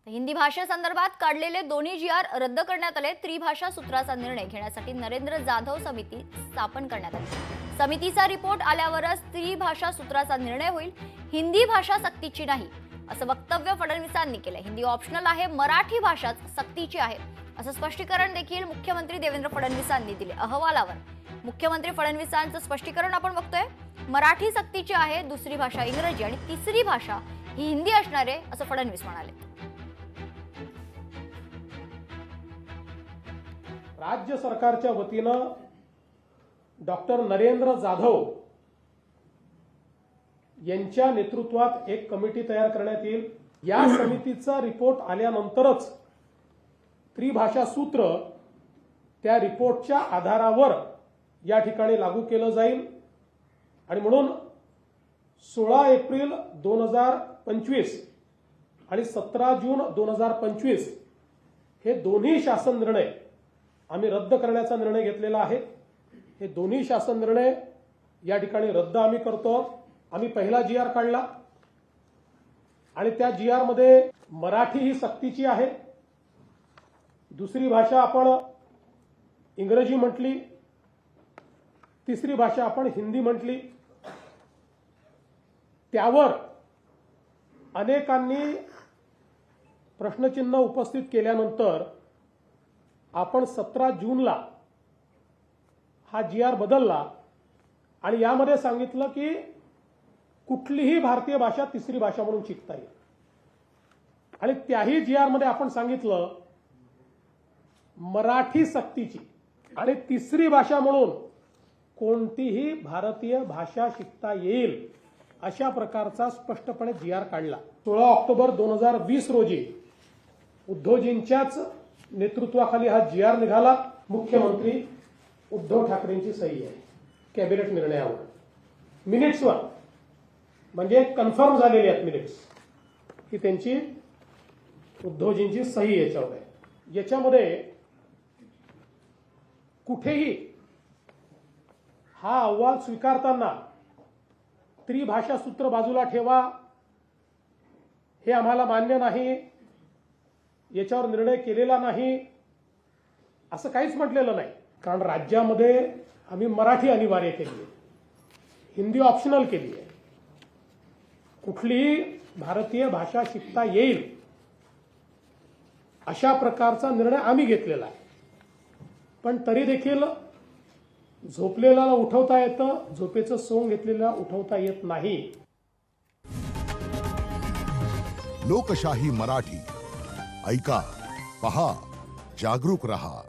हिंदी भाषेसंदर्भात काढलेले दोन्ही जी.आर रद्द करण्यात आले। त्रिभाषा सूत्राचा निर्णय घेण्यासाठी नरेंद्र जाधव समिती स्थापन करण्यात आली। समितीचा रिपोर्ट आल्यावरच त्रिभाषा सूत्राचा निर्णय होईल। हिंदी भाषा सक्तीची नाही असं वक्तव्य फडणवीसांनी केलं। हिंदी ऑप्शनल आहे, मराठी भाषाच सक्तीची आहे असं स्पष्टीकरण देखील मुख्यमंत्री देवेंद्र फडणवीसांनी दिले। अहवालावर मुख्यमंत्री फडणवीसांचं स्पष्टीकरण आपण बघतोय। मराठी सक्तीची आहे, दुसरी भाषा इंग्रजी आणि तिसरी भाषा ही हिंदी असणार आहे असं फडणवीस म्हणाले। राज्य सरकारच्या वतीनं डॉक्टर नरेंद्र जाधव यांच्या नेतृत्वात एक कमिटी तयार करण्यात येईल। या समितीचा रिपोर्ट आल्यानंतरच त्रिभाषा सूत्र त्या रिपोर्टच्या आधारावर या ठिकाणी लागू केलं जाईल आणि म्हणून 16 एप्रिल 2025 आणि 17 जून 2025 हे दोन्ही शासन निर्णय आम्ही रद्द करण्याचा निर्णय घेतलेला आहे। हे दोन्ही शासन निर्णय या ठिकाणी रद्द आम्ही करतो। आम्ही पहिला जी.आर काढला आणि त्या जी.आर मध्ये मराठी ही सक्तीची आहे, दुसरी भाषा आपण इंग्रजी म्हटली, तिसरी भाषा आपण हिंदी म्हटली। त्यावर अनेकांनी प्रश्नचिन्ह उपस्थित केल्यानंतर आपण 17 जूनला हा जी.आर बदलला आणि यामध्ये सांगितलं की कुठलीही भारतीय भाषा तिसरी भाषा म्हणून शिकता येईल आणि त्याही जी.आर मध्ये आपण सांगितलं मराठी सक्तीची आणि तिसरी भाषा म्हणून कोणतीही भारतीय भाषा शिकता येईल अशा प्रकारचा स्पष्टपणे जी.आर काढला। 16 ऑक्टोबर 2020 रोजी उद्धवजींच्याच नेतृत्वाखाली हा जी.आर निघाला। मुख्यमंत्री उद्धव ठाकरेंची सही आहे कॅबिनेट निर्णयावर, मिनिट्सवर, म्हणजे कन्फर्म झालेली आहेत मिनिट्स की त्यांची उद्धवजींची सही याच्यावर आहे। याच्यामध्ये कुठेही हा अहवाल स्वीकारताना त्रिभाषा सूत्र बाजूला ठेवा, हे आम्हाला मान्य नाही, याच्यावर निर्णय केलेला नाही असं काहीच म्हटलेलं नाही। कारण राज्यामध्ये आम्ही मराठी अनिवार्य केली आहे, हिंदी ऑप्शनल केली आहे, कुठलीही भारतीय भाषा शिकता येईल अशा प्रकारचा निर्णय आम्ही घेतलेला आहे। पण तरी देखील झोपलेल्याला उठवता येतं, झोपेचं सोंग घेतलेला उठवता येत नाही। लोकशाही मराठी ऐका, पहा, जागरूक रहा।